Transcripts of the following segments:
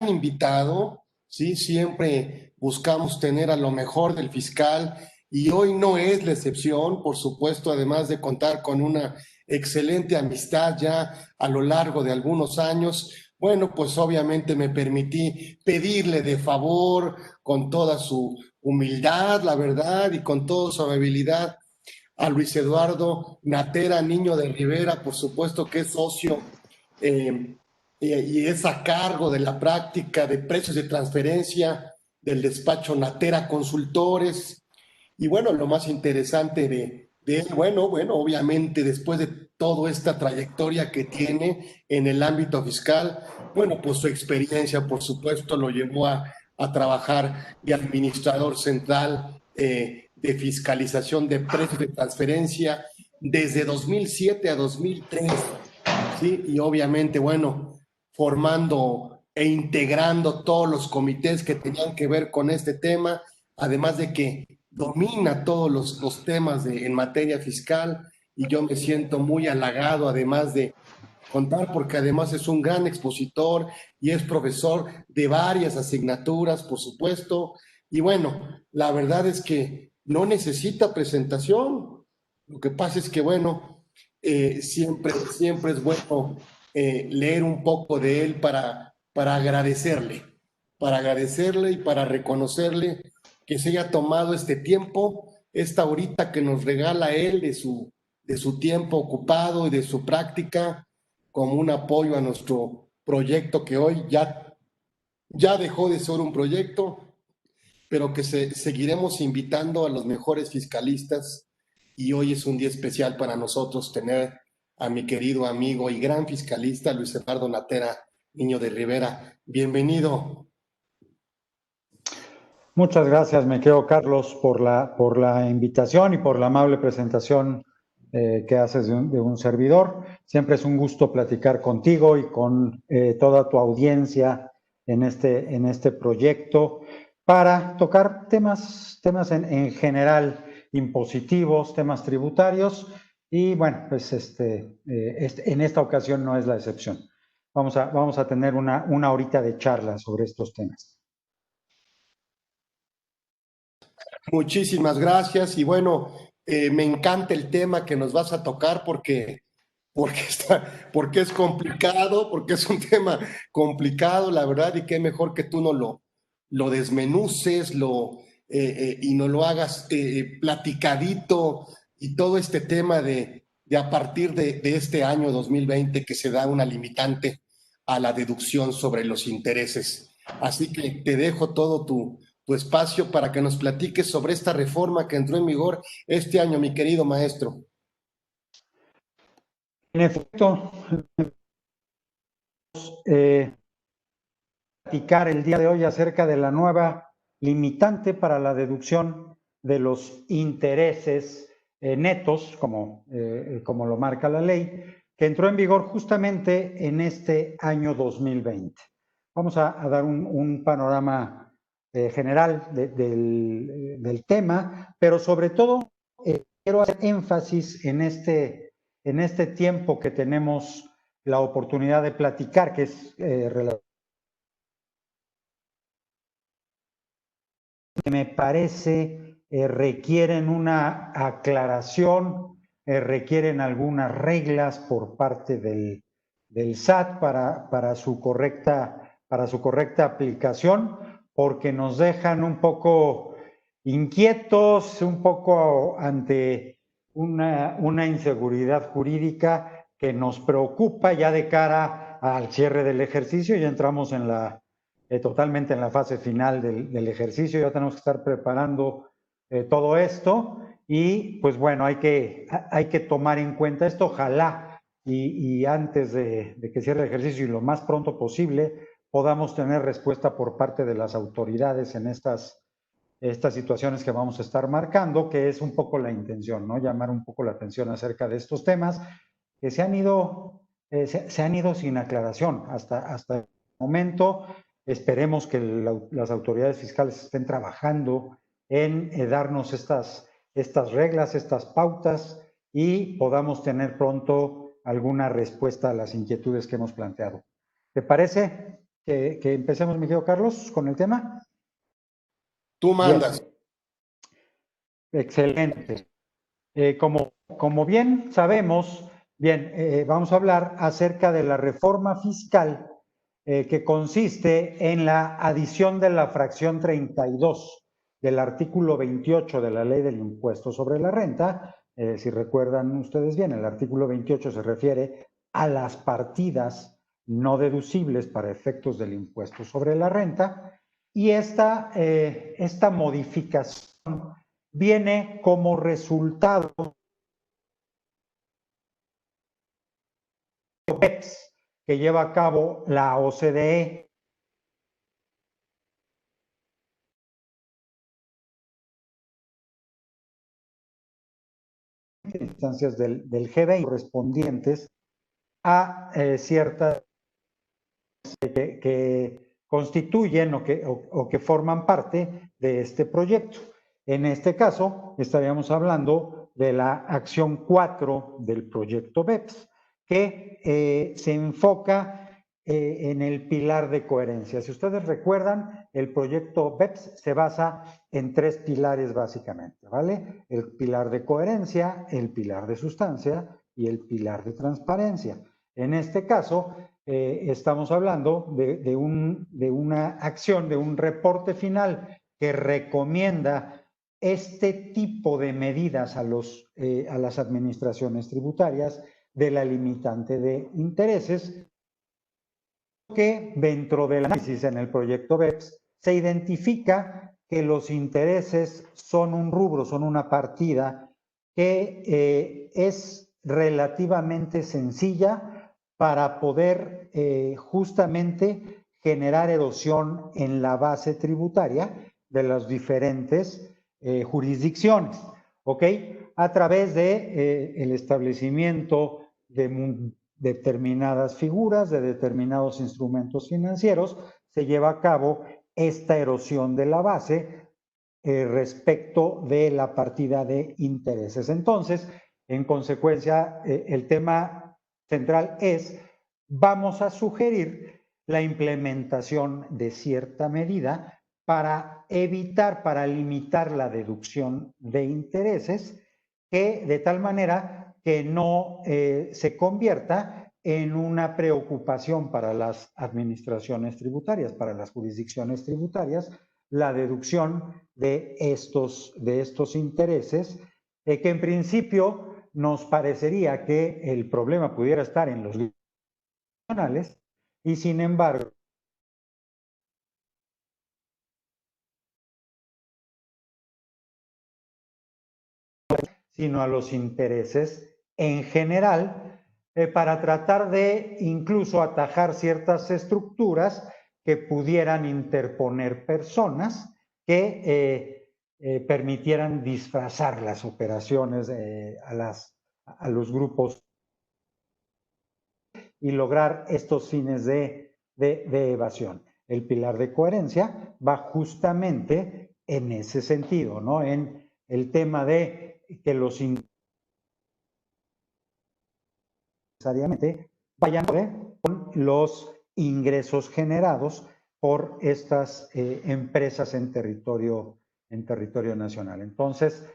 invitado, ¿sí? Siempre buscamos tener a lo mejor del fiscal y hoy no es la excepción, por supuesto, además de contar con una excelente amistad ya a lo largo de algunos años. Bueno, pues obviamente me permití pedirle de favor, con toda su humildad, la verdad, y con toda su amabilidad, a Luis Eduardo Natera Niño de Rivera, por supuesto que es socio eh, y es a cargo de la práctica de precios de transferencia del despacho Natera Consultores. Y bueno, lo más interesante de él, bueno, obviamente después de toda esta trayectoria que tiene en el ámbito fiscal, bueno, pues su experiencia, por supuesto, lo llevó a trabajar de administrador central de fiscalización de precios de transferencia desde 2007 a 2003, ¿sí? Y obviamente, bueno, formando e integrando todos los comités que tenían que ver con este tema, además de que domina todos los temas en materia fiscal y yo me siento muy halagado, además de contar, porque además es un gran expositor y es profesor de varias asignaturas, por supuesto. Y bueno, la verdad es que no necesita presentación. Lo que pasa es que, bueno, siempre es bueno leer un poco de él para agradecerle y para reconocerle que se haya tomado este tiempo, esta horita que nos regala él de su tiempo ocupado y de su práctica como un apoyo a nuestro proyecto que hoy ya dejó de ser un proyecto, pero que seguiremos invitando a los mejores fiscalistas y hoy es un día especial para nosotros tener a mi querido amigo y gran fiscalista Luis Eduardo Natera, Niño de Rivera. Bienvenido. Muchas gracias, me quedo Carlos, por la invitación y por la amable presentación que haces de un servidor. Siempre es un gusto platicar contigo y con toda tu audiencia en este proyecto para tocar temas en general impositivos, temas tributarios y bueno, pues en esta ocasión no es la excepción. Vamos a tener una horita de charla sobre estos temas. Muchísimas gracias y bueno, me encanta el tema que nos vas a tocar porque es complicado, porque es un tema complicado, la verdad, y qué mejor que tú no lo desmenuces y no lo hagas platicadito y todo este tema de a partir de este año 2020 que se da una limitante a la deducción sobre los intereses. Así que te dejo todo tu espacio para que nos platiques sobre esta reforma que entró en vigor este año, mi querido maestro. En efecto, platicar el día de hoy acerca de la nueva limitante para la deducción de los intereses netos, como lo marca la ley, que entró en vigor justamente en este año 2020. Vamos a dar un panorama general del tema, pero sobre todo quiero hacer énfasis en este tiempo que tenemos la oportunidad de platicar, que es relativo. Me parece requieren una aclaración, requieren algunas reglas por parte del SAT para su correcta aplicación, porque nos dejan un poco inquietos, un poco ante una inseguridad jurídica que nos preocupa ya de cara al cierre del ejercicio. Ya entramos totalmente en la fase final del ejercicio, ya tenemos que estar preparando todo esto y pues bueno, hay que tomar en cuenta esto, ojalá y antes de que cierre el ejercicio y lo más pronto posible podamos tener respuesta por parte de las autoridades en estas situaciones que vamos a estar marcando, que es un poco la intención, ¿no? Llamar un poco la atención acerca de estos temas que se han ido sin aclaración hasta el momento. Esperemos que las autoridades fiscales estén trabajando en darnos estas reglas, estas pautas y podamos tener pronto alguna respuesta a las inquietudes que hemos planteado. ¿Te parece que empecemos, mi querido Carlos, con el tema? Tú mandas. Bien, excelente. Como bien sabemos, vamos a hablar acerca de la reforma fiscal que consiste en la adición de la fracción 32 del artículo 28 de la Ley del Impuesto sobre la Renta. Si recuerdan ustedes bien, el artículo 28 se refiere a las partidas no deducibles para efectos del impuesto sobre la renta, y esta modificación viene como resultado de BEPS que lleva a cabo la OCDE. Instancias del G20 correspondientes a ciertas que constituyen o que forman parte de este proyecto. En este caso, estaríamos hablando de la acción 4 del proyecto BEPS, que se enfoca en el pilar de coherencia. Si ustedes recuerdan, el proyecto BEPS se basa en 3 pilares básicamente, ¿vale? El pilar de coherencia, el pilar de sustancia y el pilar de transparencia. En este caso, estamos hablando de una acción, de un reporte final que recomienda este tipo de medidas a las administraciones tributarias de la limitante de intereses, que dentro del análisis en el proyecto BEPS se identifica que los intereses son un rubro, son una partida que es relativamente sencilla para poder justamente generar erosión en la base tributaria de las diferentes jurisdicciones, ¿ok? A través de el establecimiento de determinadas figuras, de determinados instrumentos financieros, se lleva a cabo esta erosión de la base respecto de la partida de intereses. Entonces, en consecuencia, el tema central es, vamos a sugerir la implementación de cierta medida para evitar, para limitar la deducción de intereses, que de tal manera que no se convierta en una preocupación para las administraciones tributarias, para las jurisdicciones tributarias, la deducción de estos intereses, que en principio nos parecería que el problema pudiera estar en los nacionales, y sin embargo sino a los intereses en general, para tratar de incluso atajar ciertas estructuras que pudieran interponer personas que permitieran disfrazar las operaciones a los grupos y lograr estos fines de evasión. El pilar de coherencia va justamente en ese sentido, ¿no? En el tema de que los necesariamente vayan con los ingresos generados por estas empresas en territorio nacional. Entonces,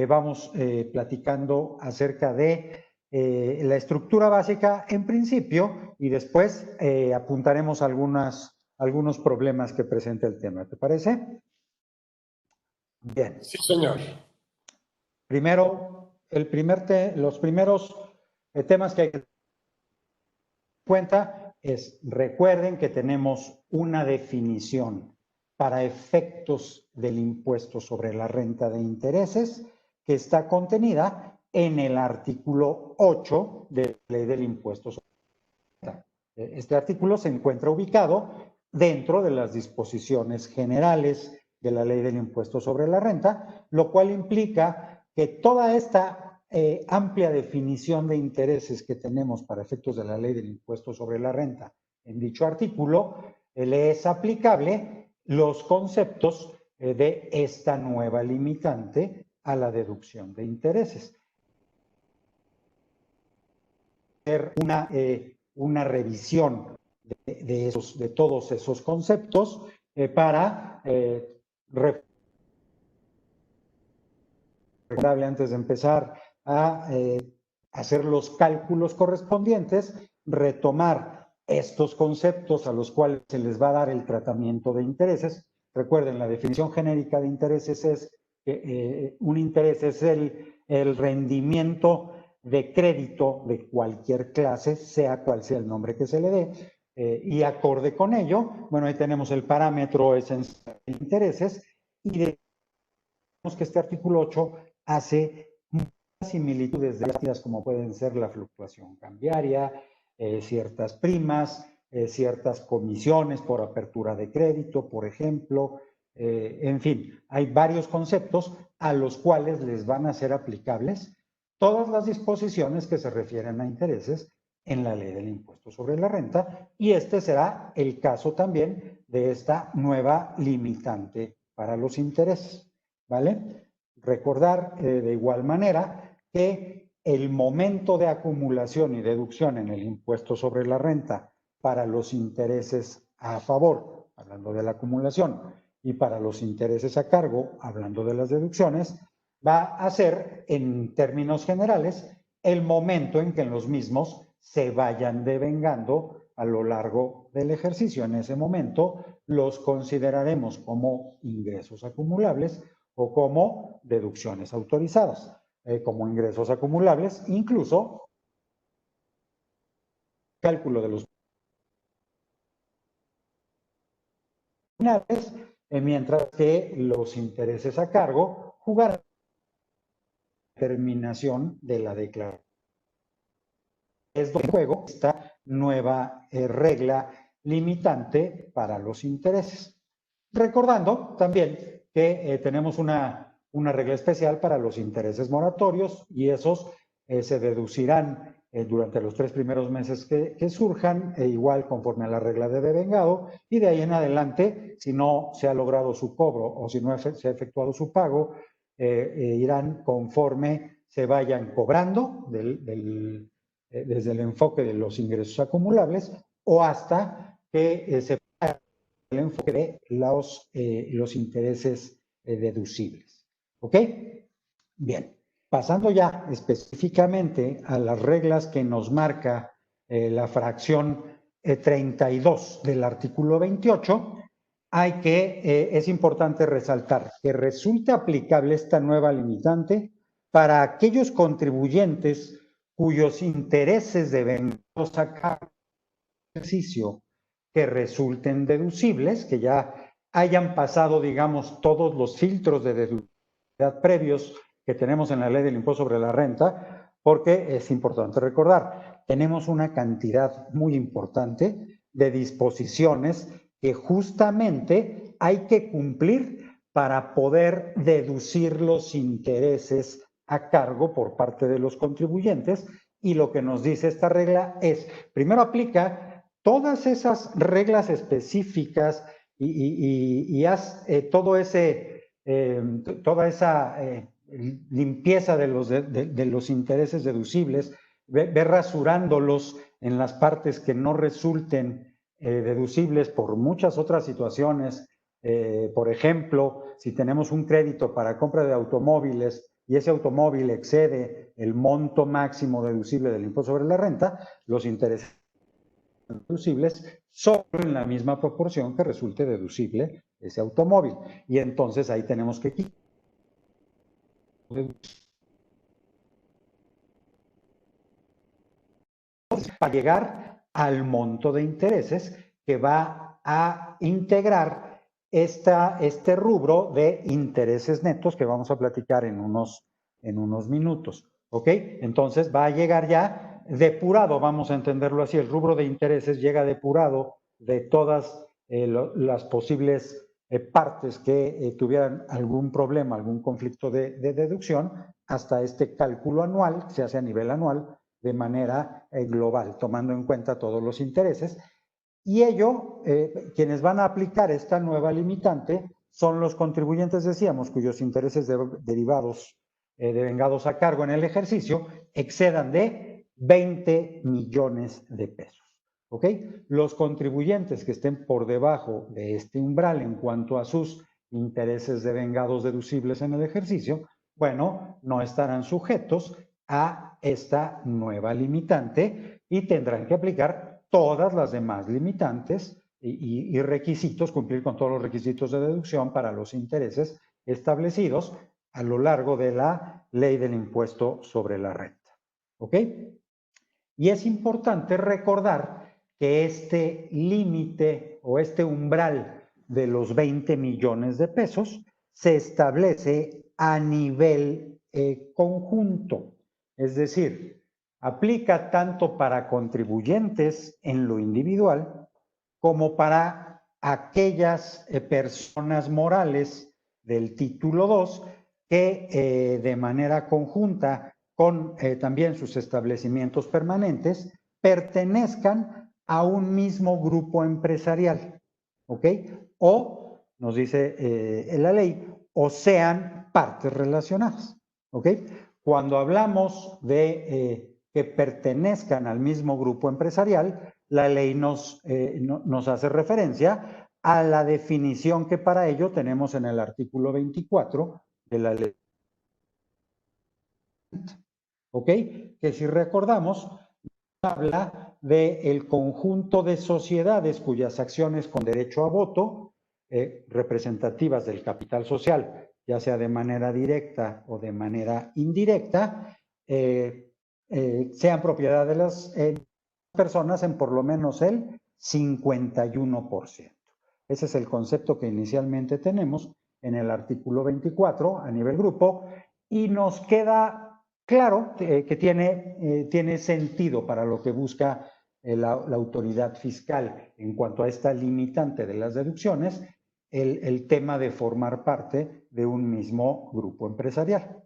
vamos platicando acerca de la estructura básica en principio, y después apuntaremos algunos problemas que presenta el tema. ¿Te parece? Bien. Sí, señor. Primero, los primeros temas que hay que cuenta es, recuerden que tenemos una definición para efectos del impuesto sobre la renta de intereses que está contenida en el artículo 8 de la Ley del Impuesto sobre la Renta. Este artículo se encuentra ubicado dentro de las disposiciones generales de la Ley del Impuesto sobre la Renta, lo cual implica que toda esta amplia definición de intereses que tenemos para efectos de la Ley del Impuesto sobre la Renta en dicho artículo, le es aplicable los conceptos de esta nueva limitante a la deducción de intereses. Una revisión de todos esos conceptos para recomendable antes de empezar a hacer los cálculos correspondientes, retomar estos conceptos a los cuales se les va a dar el tratamiento de intereses. Recuerden, la definición genérica de intereses es que un interés es el rendimiento de crédito de cualquier clase, sea cual sea el nombre que se le dé, y acorde con ello, bueno, ahí tenemos el parámetro esencial de intereses y vemos que este artículo 8 hace similitudes de las como pueden ser la fluctuación cambiaria, ciertas primas, ciertas comisiones por apertura de crédito, por ejemplo. En fin, hay varios conceptos a los cuales les van a ser aplicables todas las disposiciones que se refieren a intereses en la ley del impuesto sobre la renta, y este será el caso también de esta nueva limitante para los intereses, ¿vale? Recordar de igual manera que el momento de acumulación y deducción en el impuesto sobre la renta para los intereses a favor, hablando de la acumulación, y para los intereses a cargo, hablando de las deducciones, va a ser, en términos generales, el momento en que los mismos se vayan devengando a lo largo del ejercicio. En ese momento los consideraremos como ingresos acumulables o como deducciones autorizadas. Como ingresos acumulables, incluso cálculo de los finales, mientras que los intereses a cargo jugarán terminación de la declaración. Es donde juego esta nueva regla limitante para los intereses. Recordando también que tenemos una regla especial para los intereses moratorios y esos se deducirán durante los 3 primeros meses que surjan, igual conforme a la regla de devengado, y de ahí en adelante, si no se ha logrado su cobro o si no se ha efectuado su pago, irán conforme se vayan cobrando desde el enfoque de los ingresos acumulables o hasta que se el enfoque de los intereses deducibles. ¿Ok? Bien, pasando ya específicamente a las reglas que nos marca la fracción 32 del artículo 28, es importante resaltar que resulta aplicable esta nueva limitante para aquellos contribuyentes cuyos intereses devengados a cargo del ejercicio que resulten deducibles, que ya hayan pasado, digamos, todos los filtros de deducibilidad previos que tenemos en la ley del impuesto sobre la renta, porque es importante recordar, tenemos una cantidad muy importante de disposiciones que justamente hay que cumplir para poder deducir los intereses a cargo por parte de los contribuyentes, y lo que nos dice esta regla es, primero aplica todas esas reglas específicas y haz toda esa limpieza de los intereses deducibles, ve rasurándolos en las partes que no resulten deducibles por muchas otras situaciones. Por ejemplo, si tenemos un crédito para compra de automóviles y ese automóvil excede el monto máximo deducible del impuesto sobre la renta, los intereses deducibles solo en la misma proporción que resulte deducible ese automóvil. Y entonces ahí tenemos que quitar para llegar al monto de intereses que va a integrar este rubro de intereses netos que vamos a platicar en unos minutos. ¿Ok? Entonces va a llegar ya depurado, vamos a entenderlo así, el rubro de intereses llega depurado de todas las posibles partes que tuvieran algún problema, algún conflicto de deducción, hasta este cálculo anual, se hace a nivel anual, de manera global, tomando en cuenta todos los intereses. Y ello, quienes van a aplicar esta nueva limitante son los contribuyentes, decíamos, cuyos intereses derivados devengados a cargo en el ejercicio excedan de 20 millones de pesos. ¿ok? Los contribuyentes que estén por debajo de este umbral en cuanto a sus intereses devengados deducibles en el ejercicio, bueno, no estarán sujetos a esta nueva limitante y tendrán que aplicar todas las demás limitantes y requisitos, cumplir con todos los requisitos de deducción para los intereses establecidos a lo largo de la ley del impuesto sobre la renta. ¿Ok? Y es importante recordar que este límite o este umbral de los 20 millones de pesos se establece a nivel conjunto. Es decir, aplica tanto para contribuyentes en lo individual como para aquellas personas morales del título 2 que de manera conjunta con también sus establecimientos permanentes pertenezcan a un mismo grupo empresarial, ¿ok? O, nos dice en la ley, o sean partes relacionadas, ¿ok? Cuando hablamos de que pertenezcan al mismo grupo empresarial, la ley nos hace referencia a la definición que para ello tenemos en el artículo 24 de la ley. ¿Ok? Que si recordamos, habla del conjunto de sociedades cuyas acciones con derecho a voto, representativas del capital social, ya sea de manera directa o de manera indirecta, sean propiedad de las personas en por lo menos el 51%. Ese es el concepto que inicialmente tenemos en el artículo 24 a nivel grupo y nos queda claro que tiene sentido para lo que busca la autoridad fiscal en cuanto a esta limitante de las deducciones, el tema de formar parte de un mismo grupo empresarial.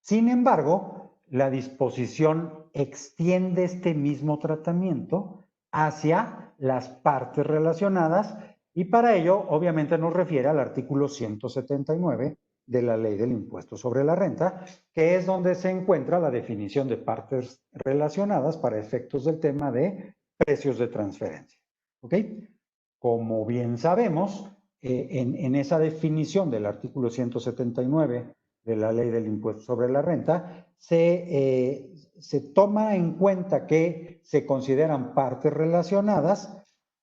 Sin embargo, la disposición extiende este mismo tratamiento hacia las partes relacionadas y para ello obviamente nos refiere al artículo 179 de la Ley del Impuesto sobre la Renta, que es donde se encuentra la definición de partes relacionadas para efectos del tema de precios de transferencia. ¿Ok? Como bien sabemos, en esa definición del artículo 179 de la Ley del Impuesto sobre la Renta, se toma en cuenta que se consideran partes relacionadas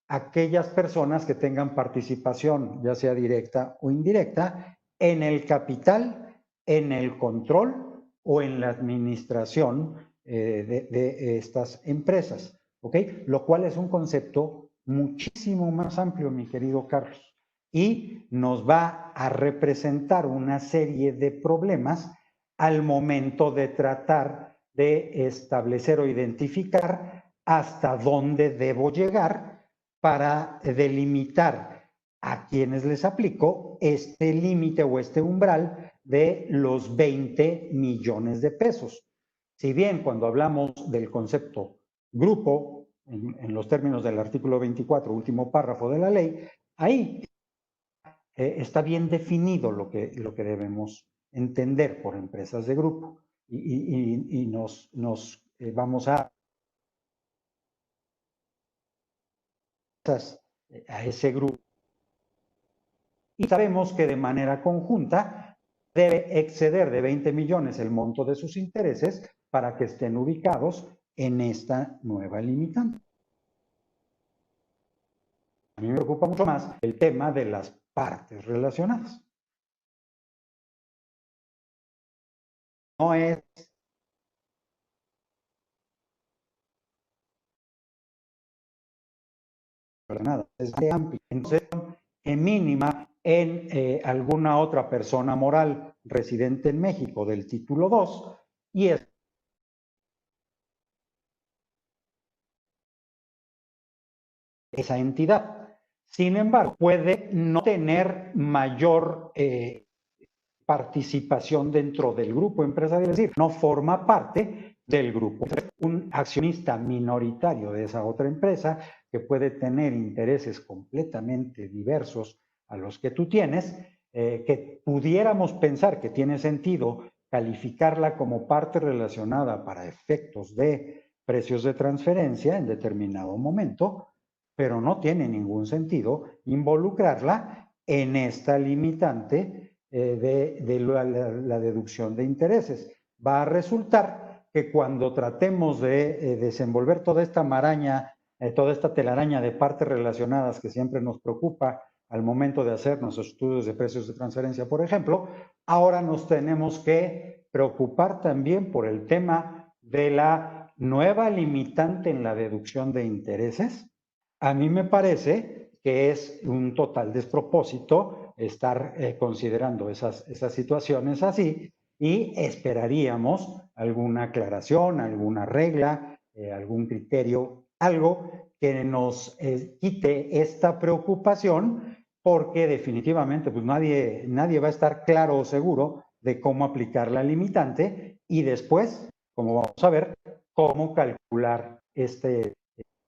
aquellas personas que tengan participación, ya sea directa o indirecta, en el capital, en el control o en la administración de estas empresas, ¿ok? Lo cual es un concepto muchísimo más amplio, mi querido Carlos, y nos va a representar una serie de problemas al momento de tratar de establecer o identificar hasta dónde debo llegar para delimitar a quienes les aplico este límite o este umbral de los 20 millones de pesos. Si bien cuando hablamos del concepto grupo, en los términos del artículo 24, último párrafo de la ley, ahí está bien definido lo que debemos entender por empresas de grupo y nos vamos a ese grupo. Y sabemos que de manera conjunta debe exceder de 20 millones el monto de sus intereses para que estén ubicados en esta nueva limitante. A mí me preocupa mucho más el tema de las partes relacionadas. No es nada, es amplio. Entonces, mínima en alguna otra persona moral residente en México del título 2 y es esa entidad. Sin embargo, puede no tener mayor participación dentro del grupo empresarial, es decir, no forma parte del grupo. Un accionista minoritario de esa otra empresa que puede tener intereses completamente diversos a los que tú tienes, que pudiéramos pensar que tiene sentido calificarla como parte relacionada para efectos de precios de transferencia en determinado momento, pero no tiene ningún sentido involucrarla en esta limitante de la deducción de intereses. Va a resultar que cuando tratemos de desenvolver toda esta maraña, toda esta telaraña de partes relacionadas que siempre nos preocupa al momento de hacer nuestros estudios de precios de transferencia, por ejemplo, ahora nos tenemos que preocupar también por el tema de la nueva limitante en la deducción de intereses. A mí me parece que es un total despropósito estar considerando esas situaciones así, y esperaríamos alguna aclaración, alguna regla, algún criterio, algo que nos quite esta preocupación, porque definitivamente pues nadie va a estar claro o seguro de cómo aplicar la limitante y después, como vamos a ver, cómo calcular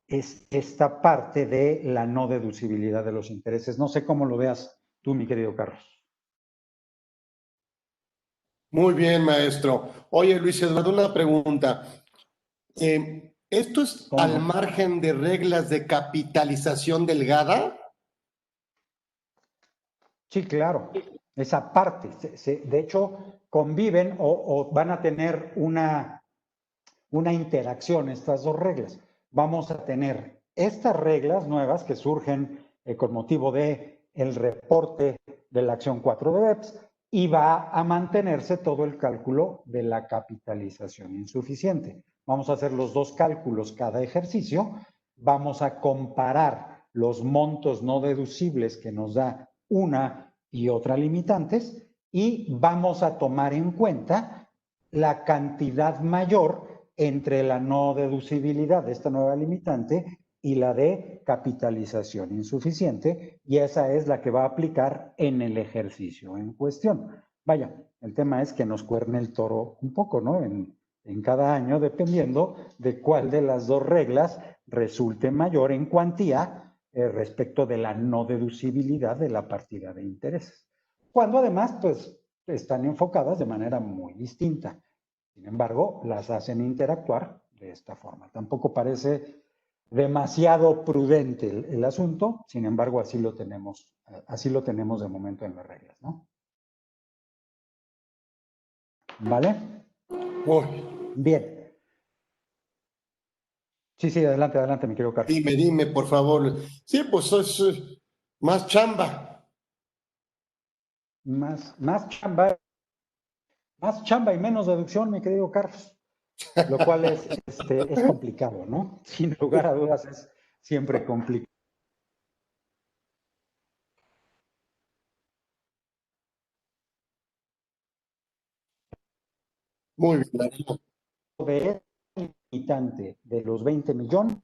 esta parte de la no deducibilidad de los intereses. No sé cómo lo veas tú, mi querido Carlos. Muy bien, maestro. Oye, Luis Eduardo, una pregunta. ¿Esto es al margen de reglas de capitalización delgada? Sí, claro. Esa parte. De hecho, conviven o van a tener una interacción estas dos reglas. Vamos a tener estas reglas nuevas que surgen con motivo de el reporte de la acción 4 de BEPS, y va a mantenerse todo el cálculo de la capitalización insuficiente. Vamos a hacer los dos cálculos cada ejercicio, vamos a comparar los montos no deducibles que nos da una y otra limitantes, y vamos a tomar en cuenta la cantidad mayor entre la no deducibilidad de esta nueva limitante y la de capitalización insuficiente, y esa es la que va a aplicar en el ejercicio en cuestión. Vaya, el tema es que nos cuerne el toro un poco, ¿no? En cada año, dependiendo de cuál de las dos reglas resulte mayor en cuantía respecto de la no deducibilidad de la partida de intereses. Cuando además, pues, están enfocadas de manera muy distinta. Sin embargo, las hacen interactuar de esta forma. Tampoco parece demasiado prudente el asunto, sin embargo, así lo tenemos de momento en las reglas, ¿no? ¿Vale? Bien. Sí, adelante, mi querido Carlos. Dime, por favor. Sí, pues es más chamba. Más chamba y menos deducción, mi querido Carlos. Lo cual es complicado, ¿no? Sin lugar a dudas es siempre complicado. Muy bien. De limitante de los 20 millones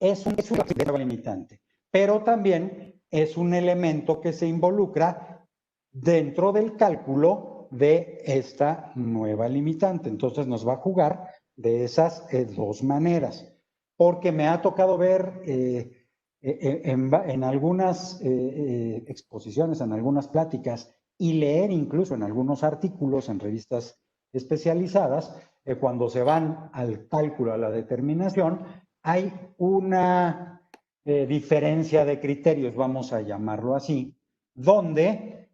es una limitante, pero también es un elemento que se involucra dentro del cálculo de esta nueva limitante. Entonces nos va a jugar de esas dos maneras, porque me ha tocado ver en algunas exposiciones, en algunas pláticas, y leer incluso en algunos artículos en revistas especializadas, cuando se van al cálculo, a la determinación, hay una diferencia de criterios, vamos a llamarlo así, donde,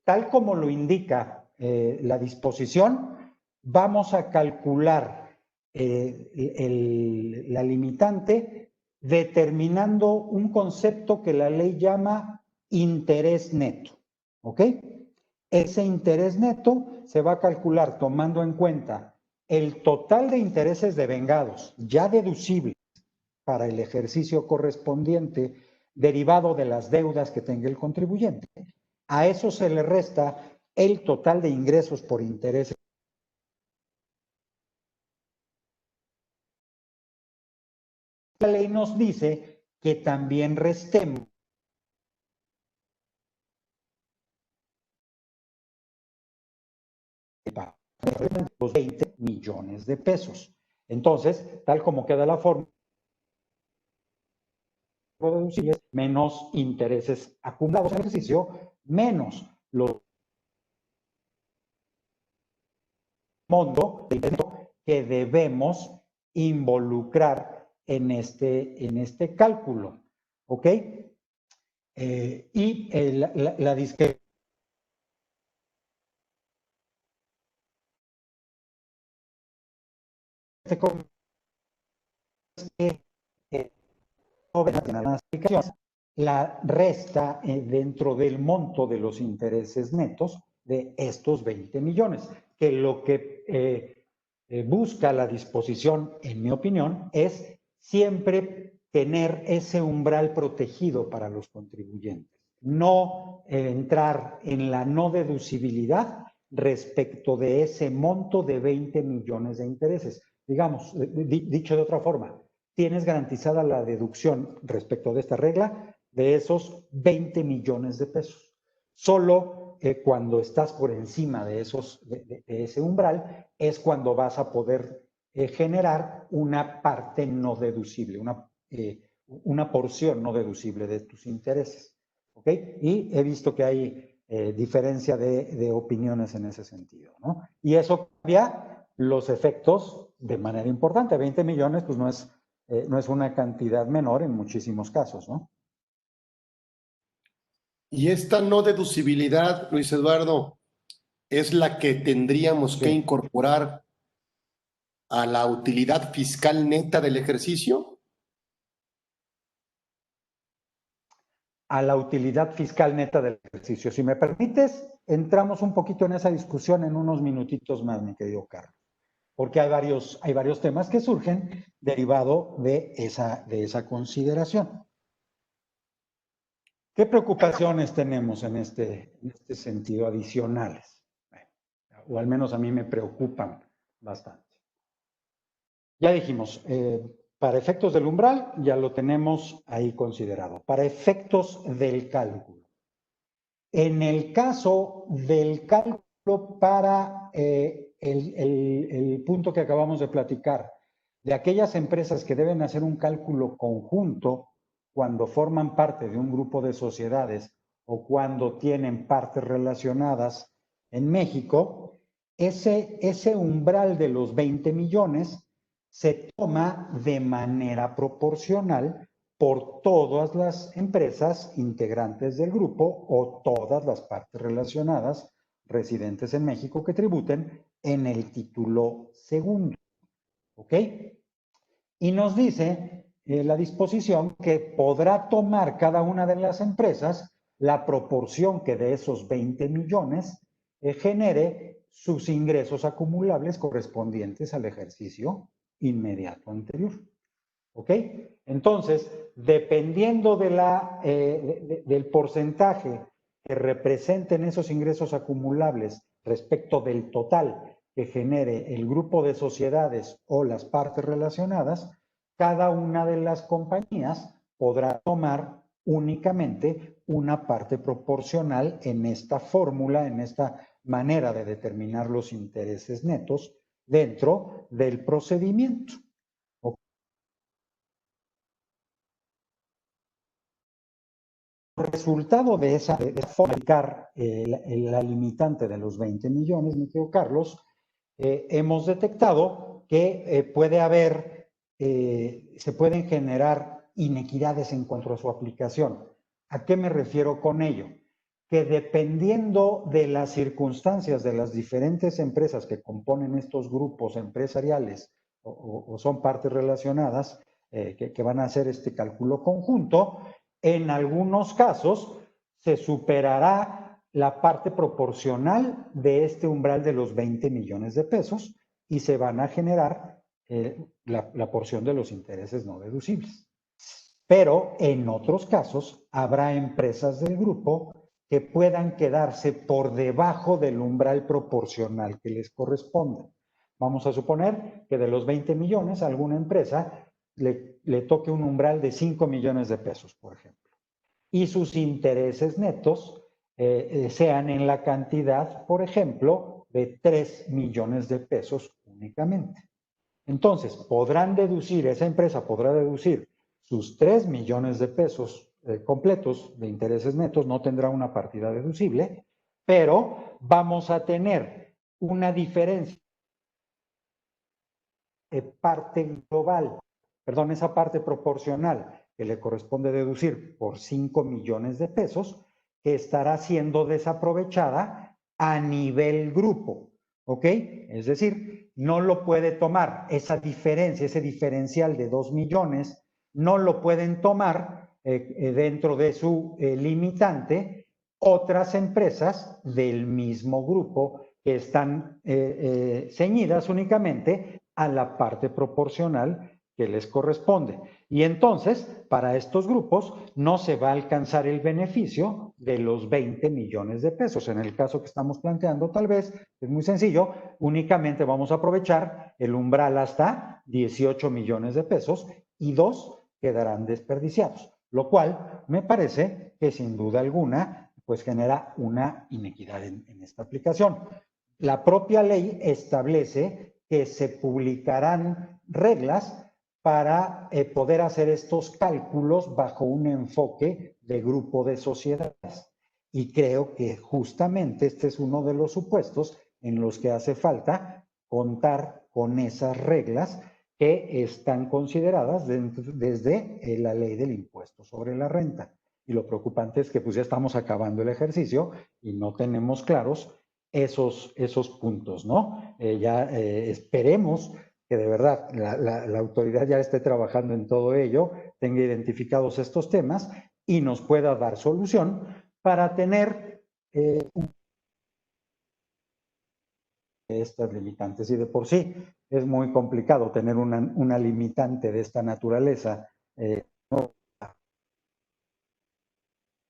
tal como lo indica la disposición, vamos a calcular la limitante determinando un concepto que la ley llama interés neto, ¿ok? Ese interés neto se va a calcular tomando en cuenta el total de intereses devengados ya deducibles para el ejercicio correspondiente derivado de las deudas que tenga el contribuyente. A eso se le resta el total de ingresos por intereses. La ley nos dice que también restemos los 20 millones de pesos. Entonces, tal como queda la fórmula, menos intereses acumulados en el ejercicio, menos los monto que debemos involucrar en este cálculo, ¿ok? Y la discrepancia la resta dentro del monto de los intereses netos de estos 20 millones, que lo que busca la disposición, en mi opinión, es siempre tener ese umbral protegido para los contribuyentes, no entrar en la no deducibilidad respecto de ese monto de 20 millones de intereses. Digamos, dicho de otra forma, tienes garantizada la deducción respecto de esta regla de esos 20 millones de pesos. Solo cuando estás por encima de ese umbral es cuando vas a poder generar una parte no deducible, una porción no deducible de tus intereses. ¿Ok? Y he visto que hay diferencia de opiniones en ese sentido, ¿no? Y eso cambia los efectos de manera importante. 20 millones, pues no es una cantidad menor en muchísimos casos, ¿no? Y esta no deducibilidad, Luis Eduardo, es la que tendríamos que incorporar a la utilidad fiscal neta del ejercicio. A la utilidad fiscal neta del ejercicio. Si me permites, entramos un poquito en esa discusión en unos minutitos más, mi querido Carlos, porque hay varios temas que surgen derivado de esa consideración. ¿Qué preocupaciones tenemos en este sentido adicionales? Bueno, o al menos a mí me preocupan bastante. Ya dijimos, para efectos del umbral ya lo tenemos ahí considerado. Para efectos del cálculo. En el caso del cálculo para el punto que acabamos de platicar, de aquellas empresas que deben hacer un cálculo conjunto cuando forman parte de un grupo de sociedades o cuando tienen partes relacionadas en México, ese umbral de los 20 millones se toma de manera proporcional por todas las empresas integrantes del grupo o todas las partes relacionadas residentes en México que tributen en el título segundo. ¿Ok? Y nos dice la disposición que podrá tomar cada una de las empresas la proporción que de esos 20 millones genere sus ingresos acumulables correspondientes al ejercicio inmediato anterior. ¿Ok? Entonces, dependiendo del porcentaje que representen esos ingresos acumulables respecto del total que genere el grupo de sociedades o las partes relacionadas, cada una de las compañías podrá tomar únicamente una parte proporcional en esta fórmula, en esta manera de determinar los intereses netos dentro del procedimiento. Resultado de esa forma, la limitante de los 20 millones, mi querido Carlos, hemos detectado que se pueden generar inequidades en cuanto a su aplicación. ¿A qué me refiero con ello? Que dependiendo de las circunstancias de las diferentes empresas que componen estos grupos empresariales o son partes relacionadas que van a hacer este cálculo conjunto, en algunos casos se superará la parte proporcional de este umbral de los 20 millones de pesos y se van a generar la porción de los intereses no deducibles. Pero en otros casos habrá empresas del grupo que puedan quedarse por debajo del umbral proporcional que les corresponde. Vamos a suponer que de los 20 millones a alguna empresa le toque un umbral de 5 millones de pesos, por ejemplo, y sus intereses netos sean en la cantidad, por ejemplo, de 3 millones de pesos únicamente. Entonces, esa empresa podrá deducir sus 3 millones de pesos completos de intereses netos, no tendrá una partida deducible, pero vamos a tener una diferencia parte global, perdón, esa parte proporcional que le corresponde deducir por 5 millones de pesos, que estará siendo desaprovechada a nivel grupo, ¿ok? Es decir, no lo puede tomar esa diferencia, ese diferencial de 2 millones, no lo pueden tomar dentro de su limitante otras empresas del mismo grupo que están ceñidas únicamente a la parte proporcional que les corresponde. Y entonces, para estos grupos no se va a alcanzar el beneficio de los 20 millones de pesos. En el caso que estamos planteando, tal vez, es muy sencillo, únicamente vamos a aprovechar el umbral hasta 18 millones de pesos y 2 quedarán desperdiciados, lo cual me parece que sin duda alguna pues genera una inequidad en esta aplicación. La propia ley establece que se publicarán reglas para poder hacer estos cálculos bajo un enfoque de grupo de sociedades. Y creo que justamente este es uno de los supuestos en los que hace falta contar con esas reglas que están consideradas desde la ley del impuesto sobre la renta. Y lo preocupante es que pues ya estamos acabando el ejercicio y no tenemos claros esos puntos, ¿no? Esperemos que de verdad la autoridad ya esté trabajando en todo ello, tenga identificados estos temas y nos pueda dar solución para tener estas limitantes. Y de por sí es muy complicado tener una limitante de esta naturaleza en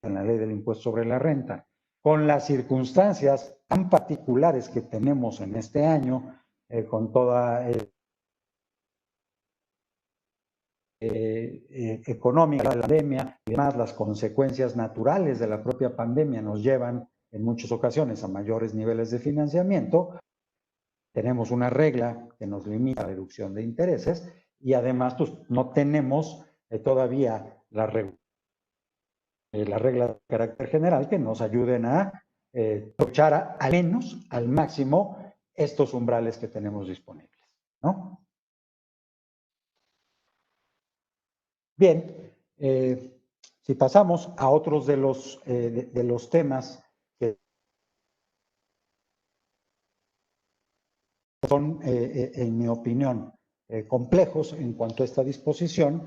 la ley del impuesto sobre la renta. Con las circunstancias tan particulares que tenemos en este año, con toda económica, la pandemia y demás, las consecuencias naturales de la propia pandemia nos llevan en muchas ocasiones a mayores niveles de financiamiento. Tenemos una regla que nos limita a la reducción de intereses y además pues, no tenemos todavía la regla de carácter general que nos ayuden a aprovechar al menos al máximo estos umbrales que tenemos disponibles, ¿no? Bien, si pasamos a otros de los temas que son, en mi opinión, complejos en cuanto a esta disposición,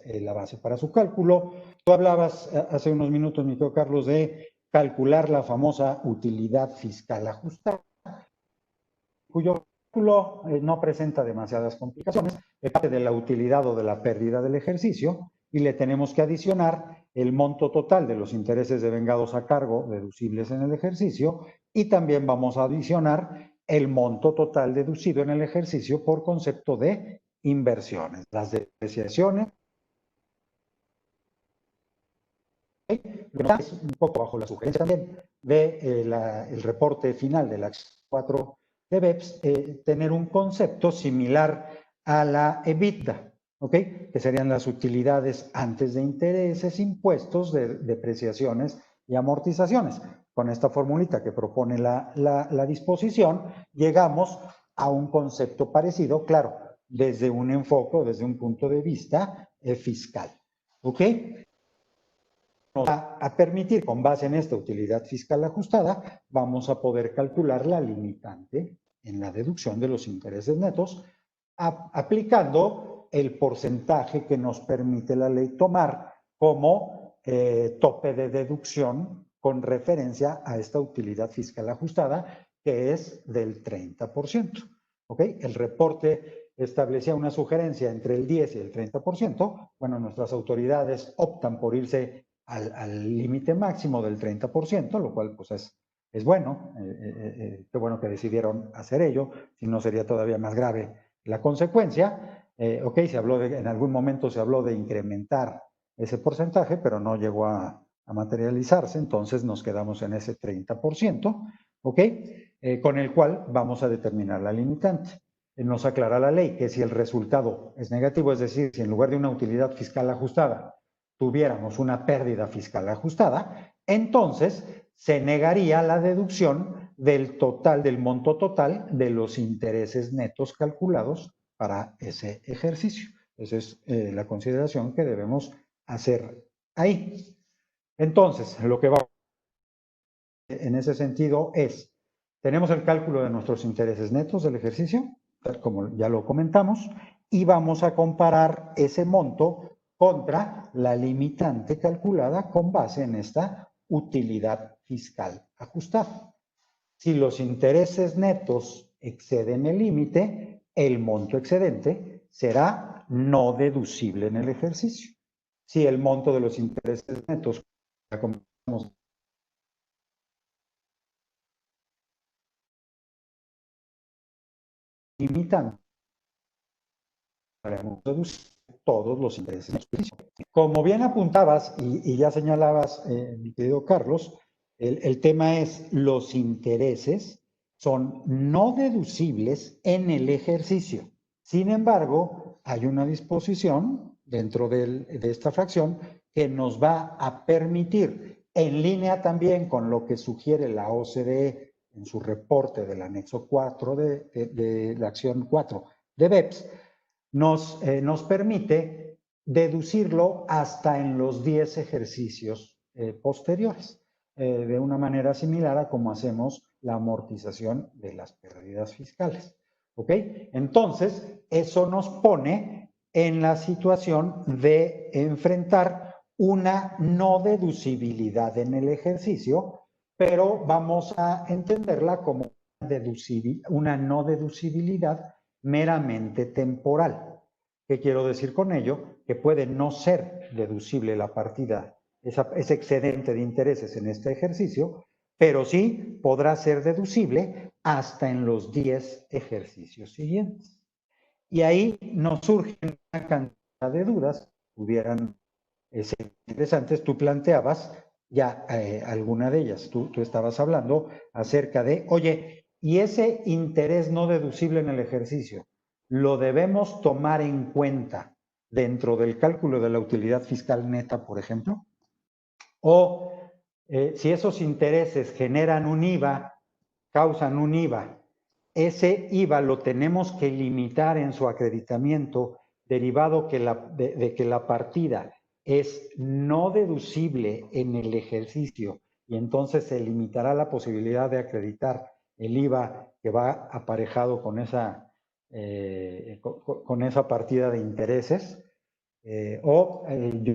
la base para su cálculo. Tú hablabas hace unos minutos, mi querido Carlos, de calcular la famosa utilidad fiscal ajustada, cuyo cálculo no presenta demasiadas complicaciones, es parte de la utilidad o de la pérdida del ejercicio, y le tenemos que adicionar el monto total de los intereses devengados a cargo deducibles en el ejercicio, y también vamos a adicionar el monto total deducido en el ejercicio por concepto de inversiones, las depreciaciones. Es un poco bajo la sugerencia también del reporte final de la 4 de BEPS, tener un concepto similar a la EBITDA, ¿ok? Que serían las utilidades antes de intereses, impuestos, depreciaciones y amortizaciones. Con esta formulita que propone la disposición, llegamos a un concepto parecido, claro, desde un enfoque, desde un punto de vista fiscal, ¿ok? Nos va a permitir, con base en esta utilidad fiscal ajustada, vamos a poder calcular la limitante en la deducción de los intereses netos, aplicando el porcentaje que nos permite la ley tomar como tope de deducción con referencia a esta utilidad fiscal ajustada, que es del 30%. ¿Ok? El reporte establecía una sugerencia entre el 10 y el 30%. Bueno, nuestras autoridades optan por irse al límite máximo del 30%, lo cual pues es bueno, qué bueno que decidieron hacer ello, si no sería todavía más grave la consecuencia. Ok, en algún momento se habló de incrementar ese porcentaje, pero no llegó a materializarse, entonces nos quedamos en ese 30%, ok, con el cual vamos a determinar la limitante. Nos aclara la ley que si el resultado es negativo, es decir, si en lugar de una utilidad fiscal ajustada tuviéramos una pérdida fiscal ajustada, entonces se negaría la deducción del total, del monto total de los intereses netos calculados para ese ejercicio. Esa es la consideración que debemos hacer ahí. Entonces, lo que va en ese sentido es, tenemos el cálculo de nuestros intereses netos del ejercicio, tal como ya lo comentamos, y vamos a comparar ese monto contra la limitante calculada con base en esta utilidad fiscal ajustada. Si los intereses netos exceden el límite, el monto excedente será no deducible en el ejercicio. Si el monto de los intereses netos, como limitante, podremos deducir todos los intereses netos. Como bien apuntabas y ya señalabas, mi querido Carlos, el tema es los intereses son no deducibles en el ejercicio. Sin embargo, hay una disposición dentro de esta fracción que nos va a permitir, en línea también con lo que sugiere la OCDE en su reporte del anexo 4 de la acción 4 de BEPS, nos permite deducirlo hasta en los 10 ejercicios posteriores, de una manera similar a como hacemos la amortización de las pérdidas fiscales. ¿Ok? Entonces, eso nos pone en la situación de enfrentar una no deducibilidad en el ejercicio, pero vamos a entenderla como una no deducibilidad meramente temporal. ¿Qué quiero decir con ello? Que puede no ser deducible la partida, ese excedente de intereses en este ejercicio, pero sí podrá ser deducible hasta en los 10 ejercicios siguientes. Y ahí nos surgen una cantidad de dudas, pudieran ser interesantes. Tú planteabas ya alguna de ellas, tú estabas hablando acerca de, oye, ¿y ese interés no deducible en el ejercicio lo debemos tomar en cuenta dentro del cálculo de la utilidad fiscal neta, por ejemplo? O si esos intereses generan un IVA, causan un IVA, ese IVA lo tenemos que limitar en su acreditamiento, derivado de que la partida es no deducible en el ejercicio y entonces se limitará la posibilidad de acreditar el IVA que va aparejado con esa partida de intereses. Yo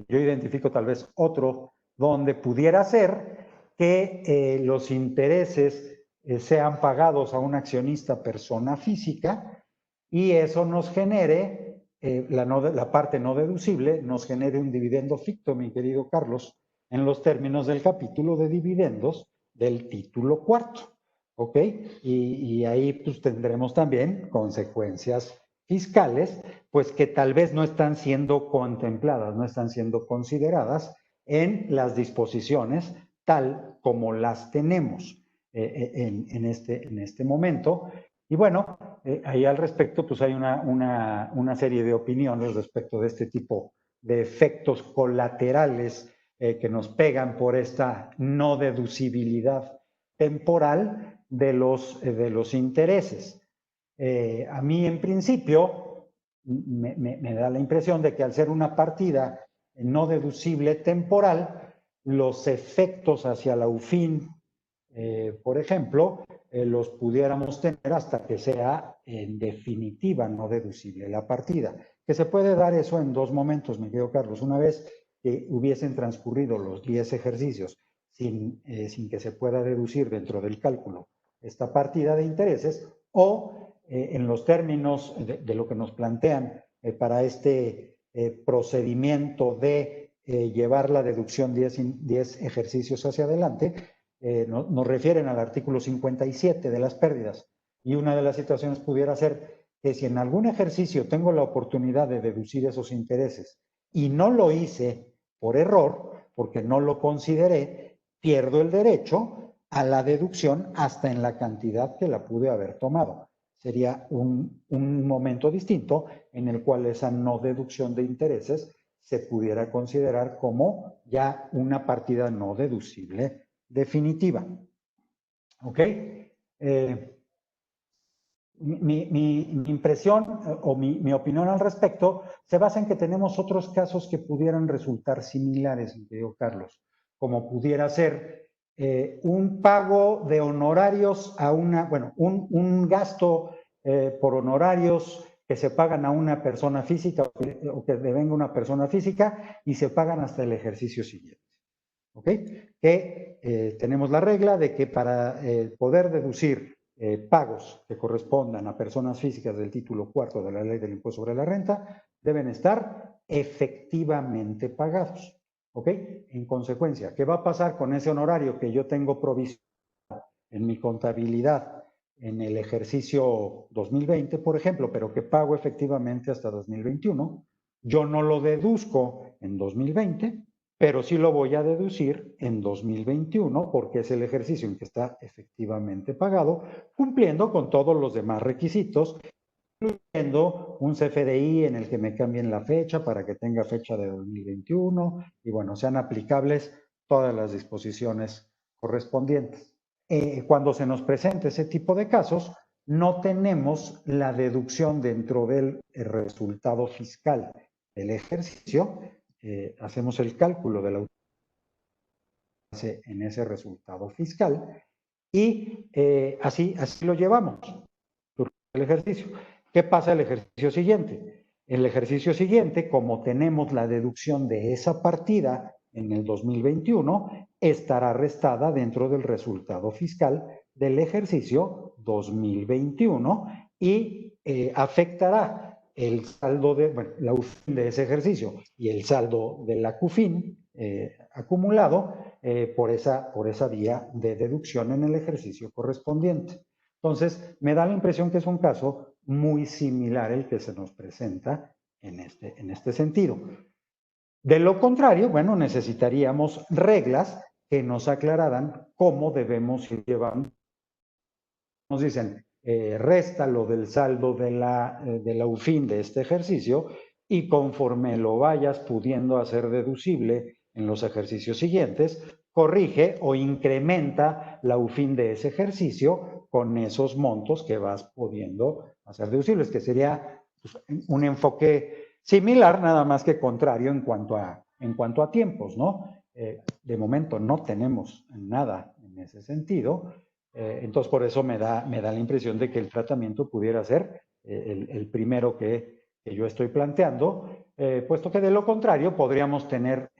identifico tal vez otro donde pudiera ser que los intereses sean pagados a un accionista persona física y eso nos genere, la parte no deducible, nos genere un dividendo ficto, mi querido Carlos, en los términos del capítulo de dividendos del título cuarto. ¿Ok? Y ahí pues tendremos también consecuencias fiscales, pues que tal vez no están siendo contempladas, no están siendo consideradas en las disposiciones tal como las tenemos en este momento. Y bueno, ahí al respecto, pues hay una serie de opiniones respecto de este tipo de efectos colaterales que nos pegan por esta no deducibilidad temporal de los intereses. A mí, en principio, me da la impresión de que al ser una partida no deducible temporal, los efectos hacia la UFIN, por ejemplo, los pudiéramos tener hasta que sea en definitiva no deducible la partida. Que se puede dar eso en dos momentos, mi querido Carlos. Una vez que hubiesen transcurrido los 10 ejercicios sin que se pueda deducir dentro del cálculo esta partida de intereses, o en los términos de lo que nos plantean para este procedimiento de llevar la deducción 10 ejercicios hacia adelante, nos refieren al artículo 57 de las pérdidas. Y una de las situaciones pudiera ser que si en algún ejercicio tengo la oportunidad de deducir esos intereses y no lo hice por error, porque no lo consideré, pierdo el derecho a la deducción hasta en la cantidad que la pude haber tomado. Sería un momento distinto en el cual esa no deducción de intereses se pudiera considerar como ya una partida no deducible definitiva. ¿Ok? Mi impresión o mi opinión al respecto se basa en que tenemos otros casos que pudieran resultar similares, mi querido Carlos, como pudiera ser un pago de honorarios a un gasto por honorarios que se pagan a una persona física o que devenga una persona física y se pagan hasta el ejercicio siguiente. ¿Ok? Que tenemos la regla de que para poder deducir pagos que correspondan a personas físicas del título cuarto de la Ley del Impuesto sobre la Renta deben estar efectivamente pagados. ¿Ok? En consecuencia, ¿qué va a pasar con ese honorario que yo tengo provisionado en mi contabilidad en el ejercicio 2020, por ejemplo, pero que pago efectivamente hasta 2021? Yo no lo deduzco en 2020, pero sí lo voy a deducir en 2021 porque es el ejercicio en que está efectivamente pagado, cumpliendo con todos los demás requisitos, incluyendo un CFDI en el que me cambien la fecha para que tenga fecha de 2021 y bueno, sean aplicables todas las disposiciones correspondientes. Cuando se nos presenta ese tipo de casos, no tenemos la deducción dentro del resultado fiscal del ejercicio. Hacemos el cálculo de la en ese resultado fiscal y así lo llevamos el ejercicio. ¿Qué pasa el ejercicio siguiente? El ejercicio siguiente, como tenemos la deducción de esa partida en el 2021, estará restada dentro del resultado fiscal del ejercicio 2021 y afectará el saldo la UFIN de ese ejercicio y el saldo de la CUFIN acumulado por esa vía de deducción en el ejercicio correspondiente. Entonces, me da la impresión que es un caso muy similar el que se nos presenta en este sentido. De lo contrario, bueno, necesitaríamos reglas que nos aclararan cómo debemos ir llevando. Nos dicen, réstalo del saldo de la UFIN de este ejercicio y conforme lo vayas pudiendo hacer deducible en los ejercicios siguientes, corrige o incrementa la UFIN de ese ejercicio con esos montos que vas pudiendo hacer deducibles, que sería pues, un enfoque similar, nada más que contrario en cuanto a tiempos, ¿no? De momento no tenemos nada en ese sentido. Entonces, por eso me da la impresión de que el tratamiento pudiera ser el primero que yo estoy planteando, puesto que de lo contrario podríamos tener